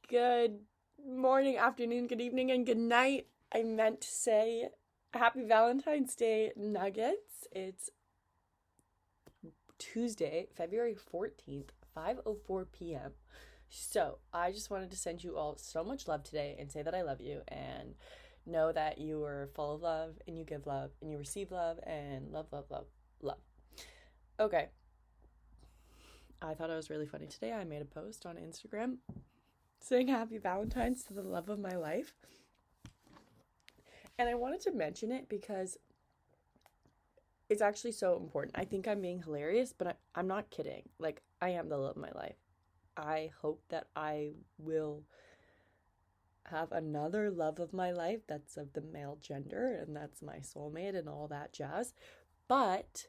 Good morning, afternoon, good evening, and good night. I meant to say happy Valentine's Day nuggets. It's Tuesday, February 14th, 5:04 p.m. So, I just wanted to send you all so much love today and say that I love you and know that you are full of love and you give love and you receive love and love, love, love, love. Okay. I thought it was really funny today. I made a post on Instagram saying happy Valentine's to the love of my life. And I wanted to mention it because it's actually so important. I think I'm being hilarious, but I'm not kidding. Like, I am the love of my life. I hope that I will have another love of my life that's of the male gender and that's my soulmate and all that jazz. But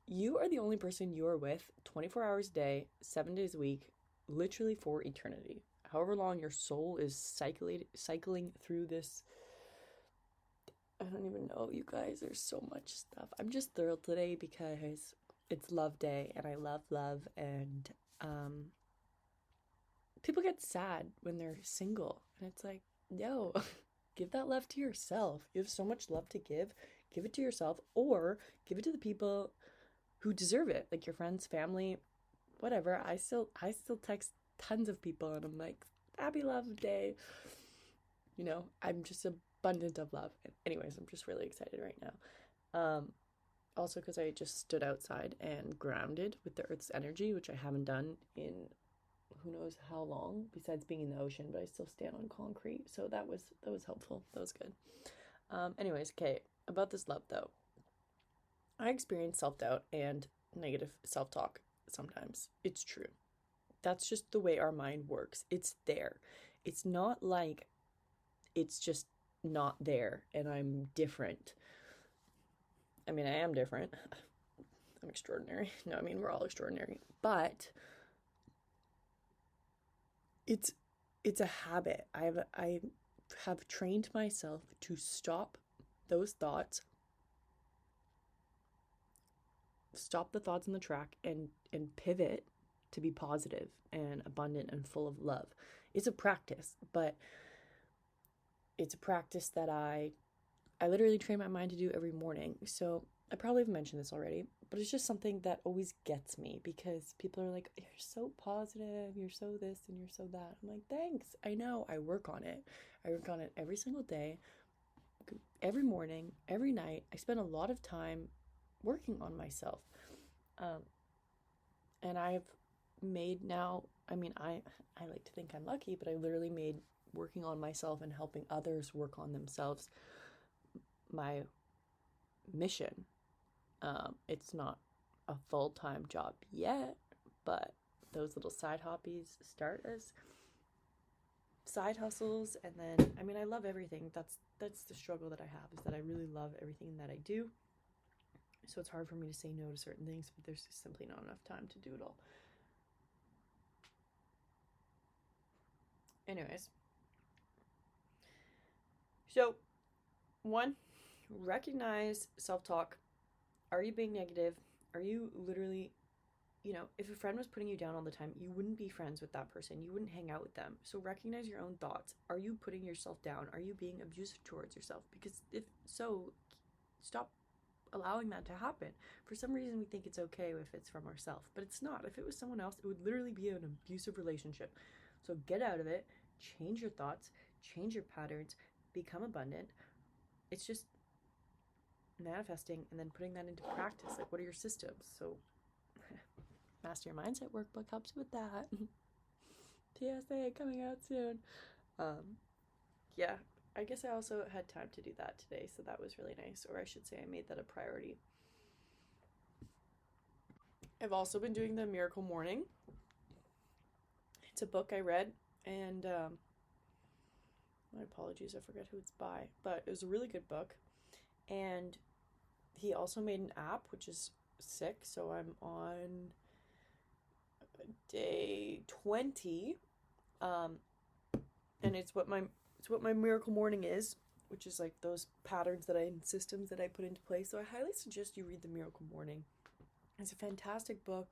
you are the only person you are with 24 hours a day, 7 days a week, literally for eternity. However long your soul is cycling through this. I don't even know, you guys. There's so much stuff. I'm just thrilled today because it's love day and I love love. And people get sad when they're single. And it's like, no, give that love to yourself. You have so much love to give. Give it to yourself or give it to the people who deserve it. Like your friends, family, whatever. I still text tons of people and I'm like, happy love day. You know, I'm just abundant of love. Anyways, I'm just really excited right now. Also because I just stood outside and grounded with the earth's energy, which I haven't done in who knows how long, besides being in the ocean, but I still stand on concrete. So that was helpful. That was good. Anyways, okay, about this love though. I experience self-doubt and negative self-talk sometimes. It's true. That's just the way our mind works. It's there. It's not like it's just not there and I'm different. I mean, I am different. I'm extraordinary. No, I mean, we're all extraordinary. But it's a habit. I have trained myself to stop those thoughts, stop the thoughts in the track and pivot to be positive and abundant and full of love. It's a practice, but it's a practice that I literally train my mind to do every morning. So I probably have mentioned this already, but it's just something that always gets me because people are like, you're so positive, you're so this and you're so that. I'm like, thanks. I know. I work on it. I work on it every single day, every morning, every night. I spend a lot of time working on myself. And I've made now, I mean, I like to think I'm lucky, but I literally made working on myself and helping others work on themselves my mission. It's not a full-time job yet, but those little side hobbies start as side hustles. And then, I mean, I love everything. That's the struggle that I have, is that I really love everything that I do. So it's hard for me to say no to certain things, but there's just simply not enough time to do it all. Anyways. So, one, recognize self-talk. Are you being negative? Are you literally, if a friend was putting you down all the time, you wouldn't be friends with that person. You wouldn't hang out with them. So recognize your own thoughts. Are you putting yourself down? Are you being abusive towards yourself? Because if so, stop allowing that to happen. For some reason, we think it's okay if it's from ourselves, but it's not. If it was someone else, it would literally be an abusive relationship. So get out of it, change your thoughts, change your patterns, become abundant. It's just manifesting and then putting that into practice. Like, what are your systems? So Master Your Mindset workbook helps you with that. PSA coming out soon. Yeah, I guess I also had time to do that today, so that was really nice. Or I should say I made that a priority. I've also been doing the Miracle Morning. It's a book I read, and my apologies, I forget who it's by, but it was a really good book. And he also made an app, which is sick. So I'm on day 20, and it's what my Miracle Morning is, which is like those patterns and systems that I put into place. So I highly suggest you read the Miracle Morning. It's a fantastic book.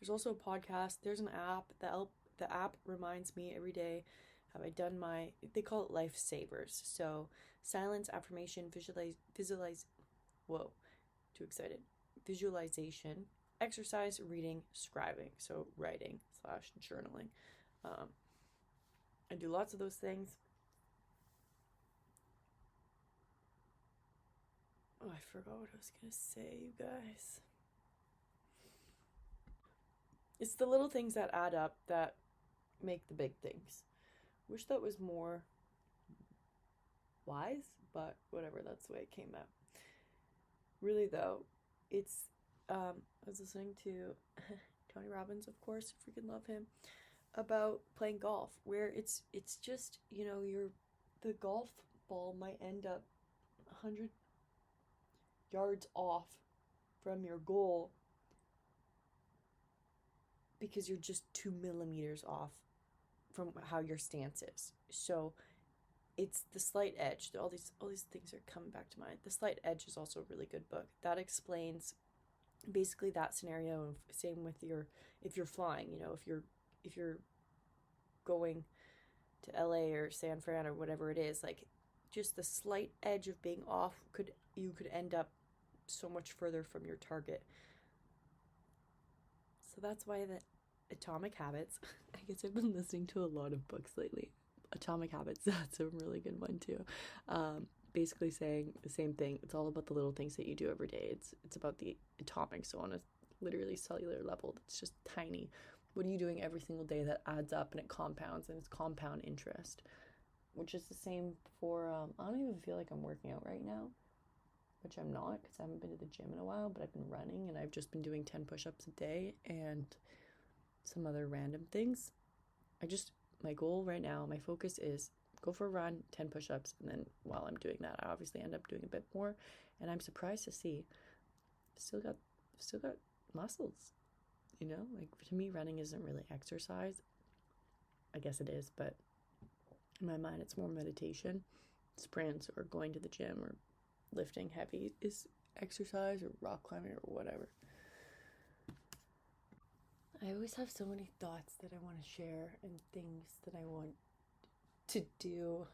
There's also a podcast. There's an app. the app reminds me every day, have I done they call it lifesavers. So silence, affirmation, whoa, too excited. Visualization, exercise, reading, scribing. So writing / journaling. I do lots of those things. Oh, I forgot what I was going to say, you guys. It's the little things that add up that make the big things. Wish that was more wise, but whatever, that's the way it came out. Really though, it's I was listening to Tony Robbins, of course, freaking love him, about playing golf, where it's just, the golf ball might end up 100 yards off from your goal because you're just 2 millimeters off from how your stance is. So it's the slight edge. All these things are coming back to mind. The Slight Edge is also a really good book that explains basically that scenario. Of same with if you're flying, if you're going to LA or San Fran or whatever it is, like just the slight edge of being off you could end up so much further from your target. So that's why the Atomic Habits, I guess I've been listening to a lot of books lately. Atomic Habits, that's a really good one too. Basically saying the same thing. It's all about the little things that you do every day. It's about the atomic, so on a literally cellular level, it's just tiny. What are you doing every single day that adds up and it compounds, and it's compound interest, which is the same for, I don't even feel like I'm working out right now, which I'm not because I haven't been to the gym in a while, but I've been running and I've just been doing 10 push-ups a day and some other random things. My goal right now, my focus is go for a run, 10 push-ups, and then while I'm doing that, I obviously end up doing a bit more, and I'm surprised to see still got muscles, like to me running isn't really exercise. I guess it is, but in my mind it's more meditation. Sprints or going to the gym or lifting heavy is exercise, or rock climbing or whatever. I always have so many thoughts that I want to share and things that I want to do,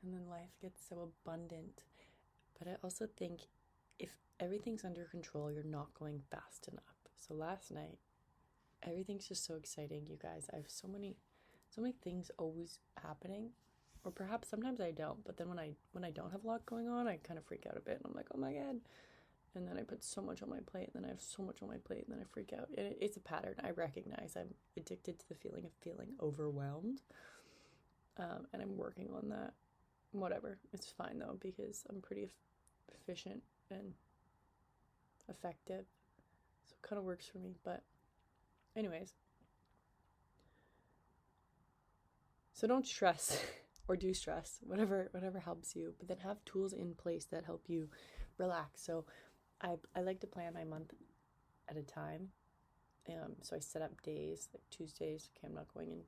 and then life gets so abundant. But I also think if everything's under control, you're not going fast enough. So last night, everything's just so exciting, you guys. I have so many things always happening, or perhaps sometimes I don't. But then when I don't have a lot going on, I kind of freak out a bit, and I'm like, oh my god. And then I put so much on my plate, and then I have so much on my plate, and then I freak out. And it's a pattern. I recognize I'm addicted to the feeling of feeling overwhelmed. And I'm working on that. Whatever. It's fine, though, because I'm pretty efficient and effective. So it kind of works for me. But anyways. So don't stress or do stress. Whatever helps you. But then have tools in place that help you relax. So I like to plan my month at a time. So I set up days, like Tuesdays. Okay, I'm not going into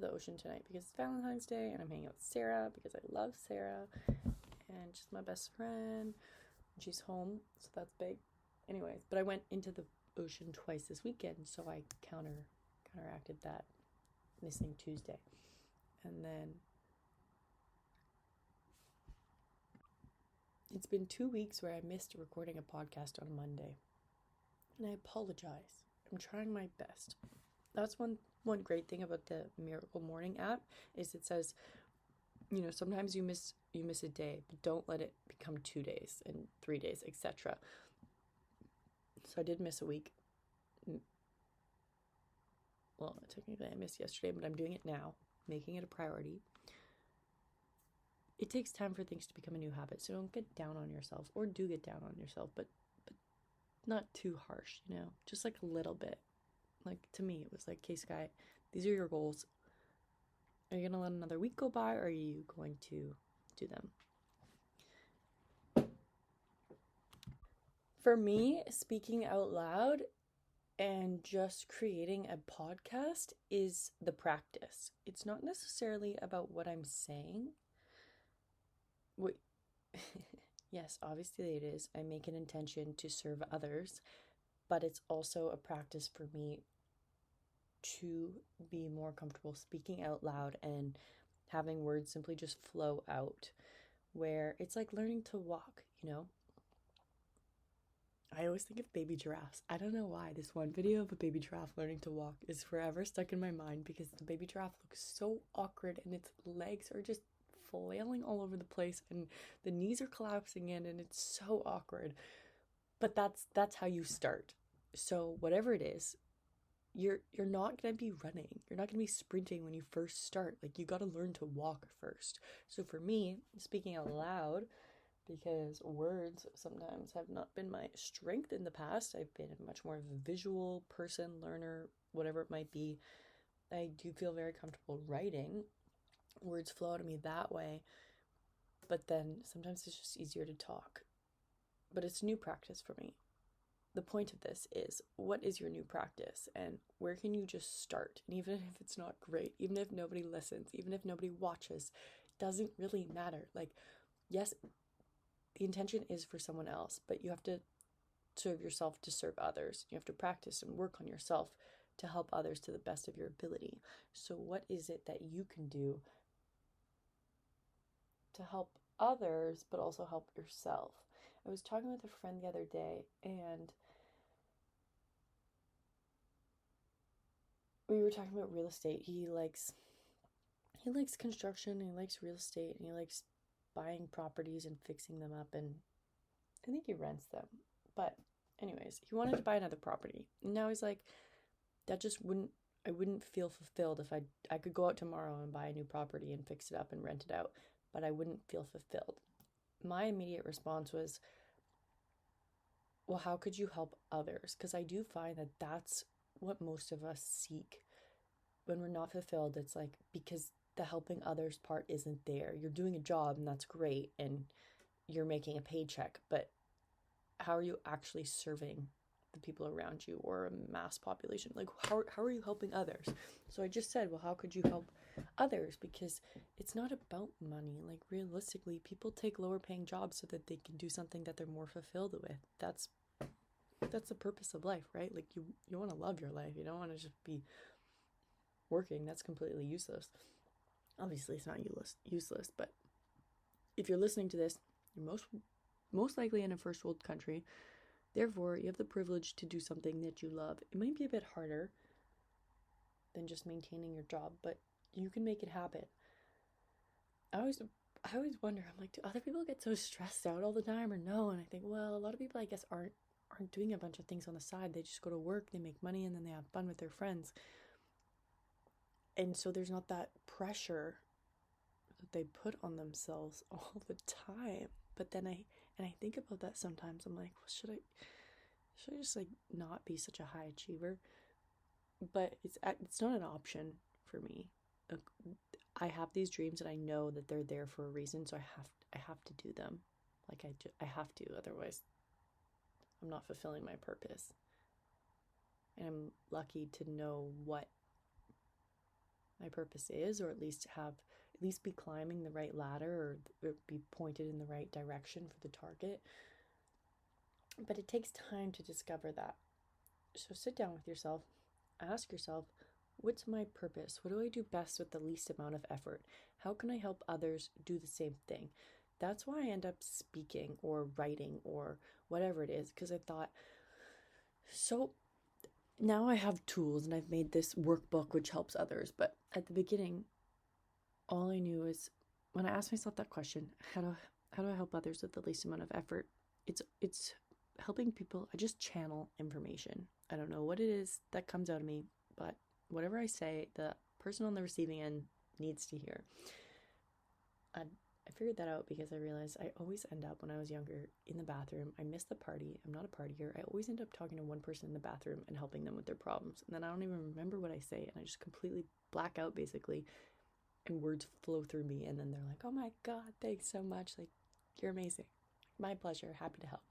the ocean tonight because it's Valentine's Day, and I'm hanging out with Sarah because I love Sarah, and she's my best friend. She's home, so that's big. Anyways, but I went into the ocean twice this weekend, so I counteracted that missing Tuesday. And then it's been 2 weeks where I missed recording a podcast on a Monday. And I apologize. I'm trying my best. That's one great thing about the Miracle Morning app is it says, sometimes you miss a day, but don't let it become 2 days and 3 days, etc. So I did miss a week. Well, technically I missed yesterday, but I'm doing it now, making it a priority. It takes time for things to become a new habit, so don't get down on yourself, or do get down on yourself, but not too harsh, just like a little bit. Like to me, it was like, okay, Sky, these are your goals. Are you going to let another week go by, or are you going to do them? For me, speaking out loud and just creating a podcast is the practice. It's not necessarily about what I'm saying. Yes, obviously it is. I make an intention to serve others, but it's also a practice for me to be more comfortable speaking out loud and having words simply just flow out, where it's like learning to walk, you know? I always think of baby giraffes. I don't know why. This one video of a baby giraffe learning to walk is forever stuck in my mind because the baby giraffe looks so awkward and its legs are just flailing all over the place and the knees are collapsing in and it's so awkward. But that's how you start. So whatever it is, you're not going to be running. You're not going to be sprinting when you first start. Like, you got to learn to walk first. So for me, speaking out loud, because words sometimes have not been my strength in the past. I've been much more of a visual person, learner, whatever it might be. I do feel very comfortable writing. Words flow to me that way. But then sometimes it's just easier to talk. But it's new practice for me. The point of this is, what is your new practice and where can you just start? And even if it's not great, even if nobody listens, even if nobody watches, it doesn't really matter. Like, yes, the intention is for someone else, but you have to serve yourself to serve others. You have to practice and work on yourself to help others to the best of your ability. So what is it that you can do to help others, but also help yourself? I was talking with a friend the other day, and we were talking about real estate. He likes construction, he likes real estate, and he likes buying properties and fixing them up, and I think he rents them. But anyways, he wanted to buy another property. And now he's like, that just I wouldn't feel fulfilled if I could go out tomorrow and buy a new property and fix it up and rent it out, but I wouldn't feel fulfilled. My immediate response was, well, how could you help others? Because I do find that that's what most of us seek when we're not fulfilled. It's like, because the helping others part isn't there. You're doing a job and that's great and you're making a paycheck, but how are you actually serving the people around you or a mass population? Like, how are you helping others? So I just said, well, how could you help others? Because it's not about money. Like, realistically, people take lower paying jobs so that they can do something that they're more fulfilled with. That's the purpose of life, right? Like, you want to love your life. You don't want to just be working. That's completely useless. Obviously, it's not useless, but if you're listening to this, you're most likely in a first world country. Therefore, you have the privilege to do something that you love. It might be a bit harder than just maintaining your job, but you can make it happen. I always wonder, I'm like, do other people get so stressed out all the time or no? And I think, well, a lot of people, I guess, aren't doing a bunch of things on the side. They just go to work, they make money, and then they have fun with their friends. And so there's not that pressure that they put on themselves all the time. But then I think about that sometimes. I'm like, well, should I just like not be such a high achiever? But it's not an option for me. I have these dreams and I know that they're there for a reason, so I have to do them. Like, I have to, otherwise I'm not fulfilling my purpose. And I'm lucky to know what my purpose is, or at least be climbing the right ladder, or be pointed in the right direction for the target. But it takes time to discover that. So sit down with yourself, ask yourself, what's my purpose? What do I do best with the least amount of effort? How can I help others do the same thing? That's why I end up speaking or writing or whatever it is, because I thought, so now I have tools and I've made this workbook which helps others. But at the beginning, all I knew is, when I asked myself that question, how do I help others with the least amount of effort? It's helping people. I just channel information. I don't know what it is that comes out of me, but whatever I say, the person on the receiving end needs to hear. I figured that out because I realized I always end up, when I was younger, in the bathroom. I miss the party. I'm not a partier. I always end up talking to one person in the bathroom and helping them with their problems. And then I don't even remember what I say, and I just completely black out, basically. And words flow through me, and then they're like, oh my God, thanks so much. Like, you're amazing. My pleasure. Happy to help.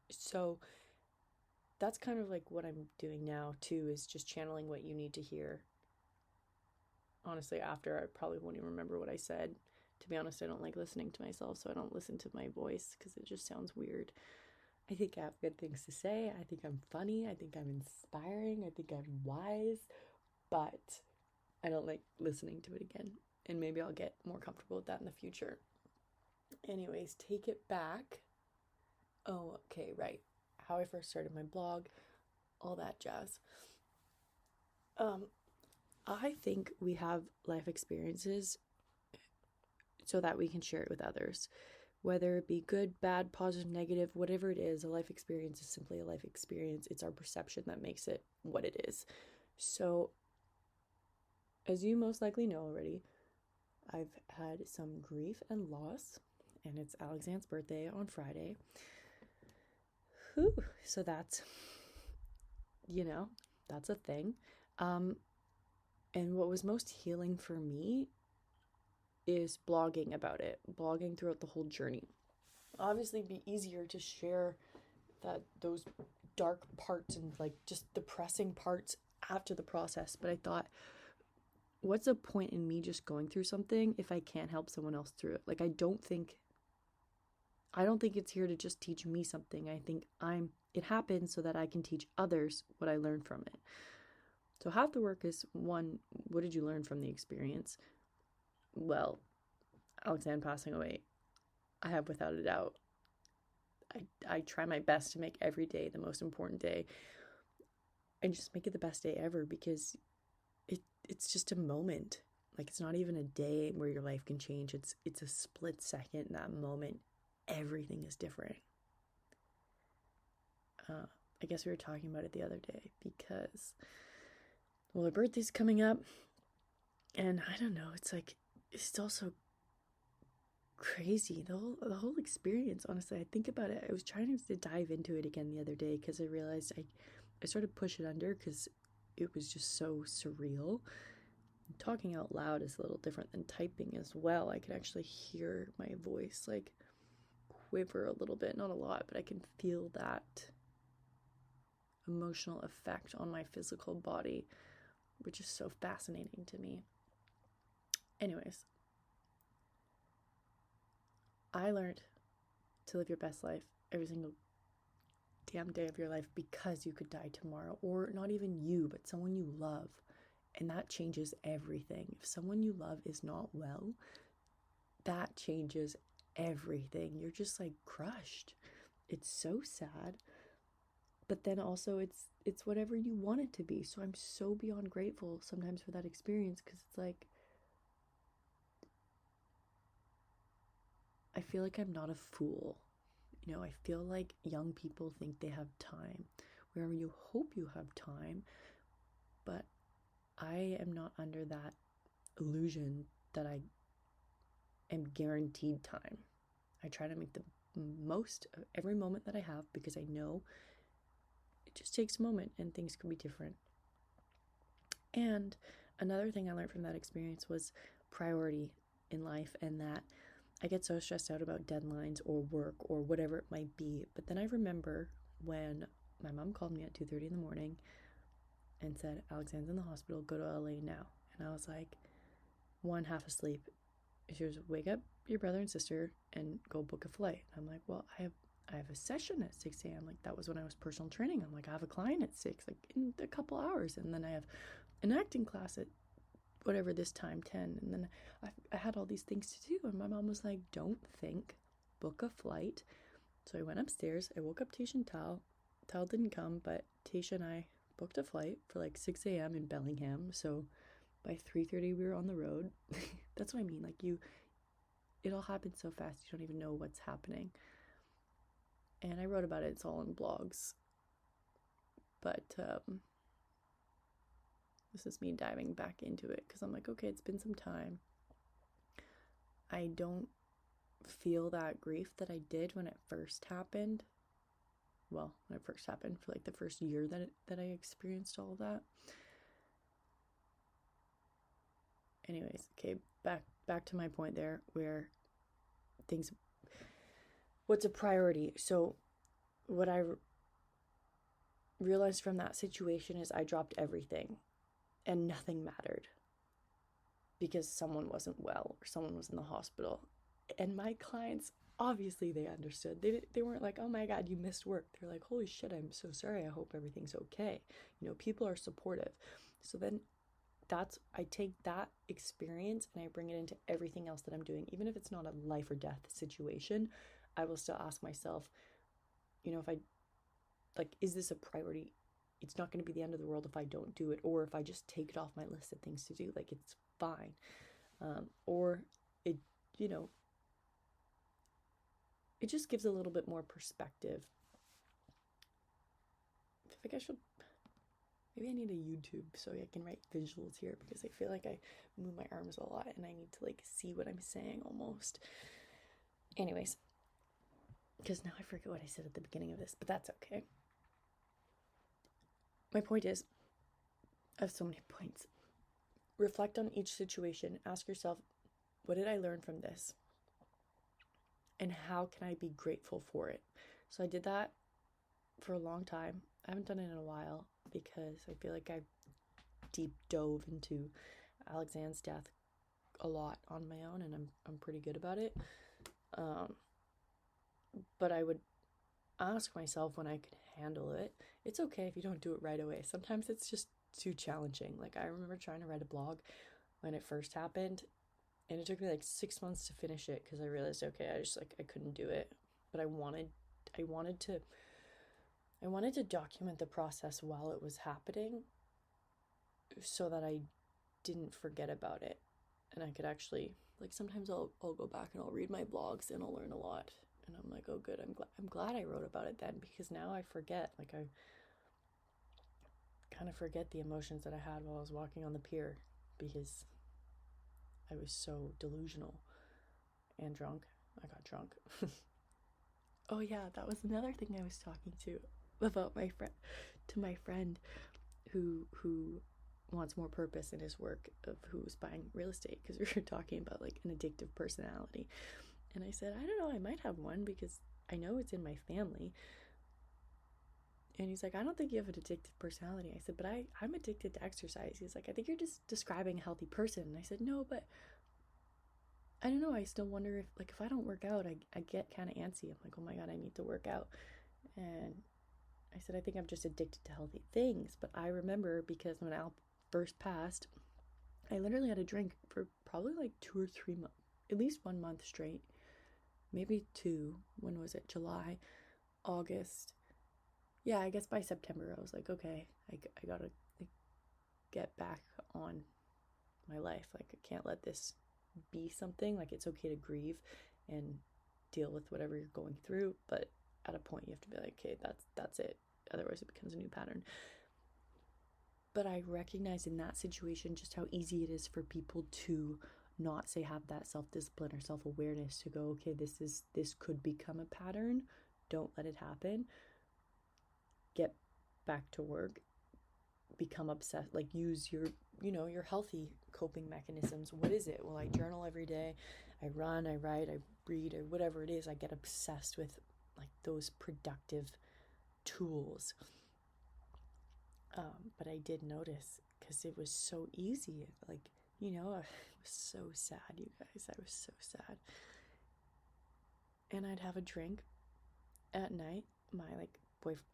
So that's kind of like what I'm doing now too, is just channeling what you need to hear. Honestly, after, I probably won't even remember what I said. To be honest, I don't like listening to myself, so I don't listen to my voice because it just sounds weird. I think I have good things to say. I think I'm funny. I think I'm inspiring. I think I'm wise. But I don't like listening to it again. And maybe I'll get more comfortable with that in the future. Anyways, take it back. Oh, okay, right. How I first started my blog, all that jazz. I think we have life experiences so that we can share it with others. Whether it be good, bad, positive, negative, whatever it is, a life experience is simply a life experience. It's our perception that makes it what it is. So, as you most likely know already, I've had some grief and loss, and it's Allexanne's birthday on Friday. Whew. So that's, that's a thing. And what was most healing for me is blogging about it, blogging throughout the whole journey. Obviously, it'd be easier to share those dark parts and like just depressing parts after the process. But I thought, what's the point in me just going through something if I can't help someone else through it? Like, I don't think it's here to just teach me something. I think it happens so that I can teach others what I learned from it. So half the work is, one, what did you learn from the experience? Well, Allexanne passing away, I have without a doubt. I try my best to make every day the most important day and just make it the best day ever, because it's just a moment. Like, it's not even a day where your life can change. It's a split second in that moment. Everything is different. I guess we were talking about it the other day because, well, her birthday's coming up, and I don't know, it's like, it's also crazy, the whole experience. Honestly, I think about it. I was trying to dive into it again the other day because I realized I sort of push it under because it was just so surreal. Talking out loud is a little different than typing as well. I can actually hear my voice like quiver a little bit, not a lot, but I can feel that emotional effect on my physical body, which is so fascinating to me. Anyways, I learned to live your best life every single damn day of your life, because you could die tomorrow, or not even you, but someone you love. And that changes everything. If someone you love is not well, that changes everything. You're just like crushed. It's so sad. But then also it's whatever you want it to be. So I'm so beyond grateful sometimes for that experience, because it's like, I feel like I'm not a fool. I feel like young people think they have time, where you hope you have time, but I am not under that illusion that I am guaranteed time. I try to make the most of every moment that I have, because I know it just takes a moment and things can be different. And another thing I learned from that experience was priority in life, and that I get so stressed out about deadlines or work or whatever it might be. But then I remember when my mom called me at 2:30 in the morning and said, Allexanne's in the hospital, go to LA now. And I was like, one, half asleep. She was, wake up your brother and sister and go book a flight. And I'm like, well, I have a session at 6 a.m. Like, that was when I was personal training. I'm like, I have a client at 6, like in a couple hours. And then I have an acting class at whatever this time, 10. And then I had all these things to do. And my mom was like, don't think, book a flight. So I went upstairs. I woke up Tasha and Tal. Tal didn't come, but Tasha and I booked a flight for like 6 a.m. in Bellingham. So by 3:30 we were on the road. That's what I mean. Like, it all happened so fast, you don't even know what's happening. And I wrote about it. It's all in blogs. But this is me diving back into it, because I'm like, okay, it's been some time. I don't feel that grief that I did when it first happened. Well, when it first happened, for like the first year that I experienced all of that. Anyways, okay, back to my point there, where what's a priority? So what I realized from that situation is I dropped everything and nothing mattered, because someone wasn't well or someone was in the hospital. And my clients obviously they understood. They weren't like, oh my God, you missed work. They're like, holy shit, I'm so sorry. I hope everything's okay. People are supportive. So then I take that experience and I bring it into everything else that I'm doing. Even if it's not a life or death situation, I will still ask myself, if I, like, is this a priority? It's not going to be the end of the world if I don't do it, or if I just take it off my list of things to do. Like, it's fine. Or it, it just gives a little bit more perspective. I think I should, maybe I need a YouTube so I can write visuals here, because I feel like I move my arms a lot and I need to like see what I'm saying almost. Anyways, because now I forget what I said at the beginning of this, but that's okay. My point is, I have so many points. Reflect on each situation. Ask yourself, what did I learn from this? And how can I be grateful for it? So I did that for a long time. I haven't done it in a while because I feel like I deep dove into Allexanne's death a lot on my own, and I'm pretty good about it. But I would ask myself when I could handle it. It's okay if you don't do it right away. Sometimes it's just too challenging. Like, I remember trying to write a blog when it first happened, and it took me like 6 months to finish it because I realized, okay, I couldn't do it. But I wanted to document the process while it was happening so that I didn't forget about it, and I could actually, like, sometimes I'll go back and I'll read my blogs and I'll learn a lot, and I'm like, oh good, I'm glad I wrote about it then, because now I forget. Like, I kind of forget the emotions that I had while I was walking on the pier because I was so delusional and drunk. I got drunk. Oh yeah, that was another thing I was talking about my friend who wants more purpose in his work, of who's buying real estate, because we were talking about like an addictive personality, and I said, I don't know, I might have one because I know it's in my family. And he's like, I don't think you have an addictive personality. I said, but I'm addicted to exercise. He's like, I think you're just describing a healthy person. And I said, no, but I don't know, I still wonder if I don't work out, I get kind of antsy. I'm like, oh my God, I need to work out. And I said, I think I'm just addicted to healthy things. But I remember, because when Al first passed, I literally had a drink for probably like 2 or 3 months, at least 1 month straight, maybe 2. When was it? July, August. Yeah, I guess by September I was like, okay, I gotta like get back on my life. Like, I can't let this be something. Like, it's okay to grieve and deal with whatever you're going through, but at a point you have to be like, okay, that's it. Otherwise it becomes a new pattern. But I recognize in that situation just how easy it is for people to not have that self-discipline or self-awareness to go, okay, this could become a pattern. Don't let it happen. Get back to work. Become obsessed. Like, use your healthy coping mechanisms. What is it? Well, I journal every day. I run, I write, I read, or whatever it is. I get obsessed with like those productive tools. But I did notice, because it was so easy. Like, I was so sad, you guys. I was so sad. And I'd have a drink at night. My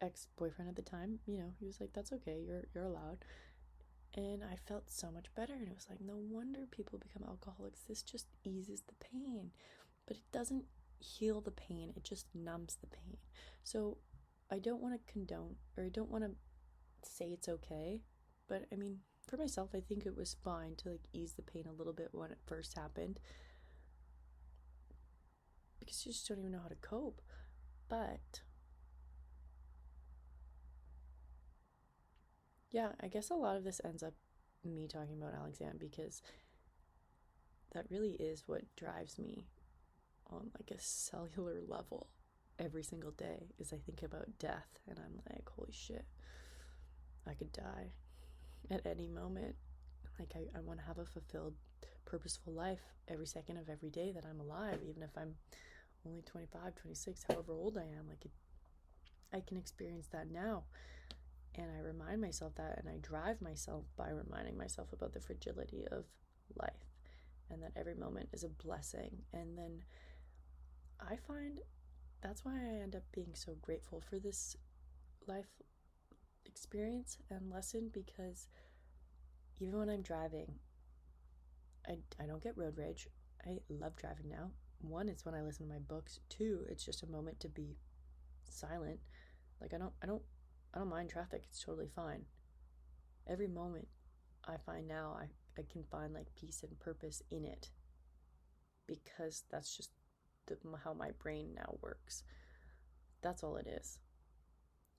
ex-boyfriend at the time, he was like, that's okay, you're allowed. And I felt so much better, and it was like, no wonder people become alcoholics. This just eases the pain, but it doesn't heal the pain, it just numbs the pain. So I don't want to condone, or I don't want to say it's okay, but I mean, for myself, I think it was fine to like ease the pain a little bit when it first happened, because you just don't even know how to cope. But yeah, I guess a lot of this ends up me talking about Allexanne, because that really is what drives me on like a cellular level every single day, is I think about death, and I'm like, holy shit, I could die at any moment. Like, I want to have a fulfilled, purposeful life every second of every day that I'm alive, even if I'm only 25, 26, however old I am. Like, I can experience that now. And I remind myself that, and I drive myself by reminding myself about the fragility of life, and that every moment is a blessing. And then I find that's why I end up being so grateful for this life experience and lesson, because even when I'm driving, I don't get road rage. I love driving now. One, it's when I listen to my books. Two, it's just a moment to be silent. Like I don't mind traffic. It's totally fine. Every moment I find now I can find like peace and purpose in it, because that's just how my brain now works. That's all it is.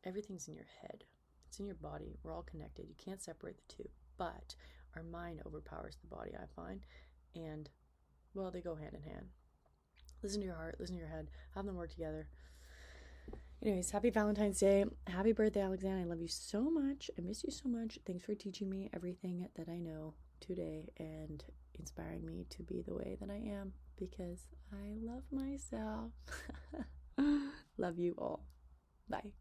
Everything's in your head. It's in your body. We're all connected. You can't separate the two. But our mind overpowers the body, I find. And, well, they go hand in hand. Listen to your heart, listen to your head, have them work together. Anyways, happy Valentine's Day. Happy birthday, Allexanne. I love you so much. I miss you so much. Thanks for teaching me everything that I know today and inspiring me to be the way that I am, because I love myself. Love you all. Bye.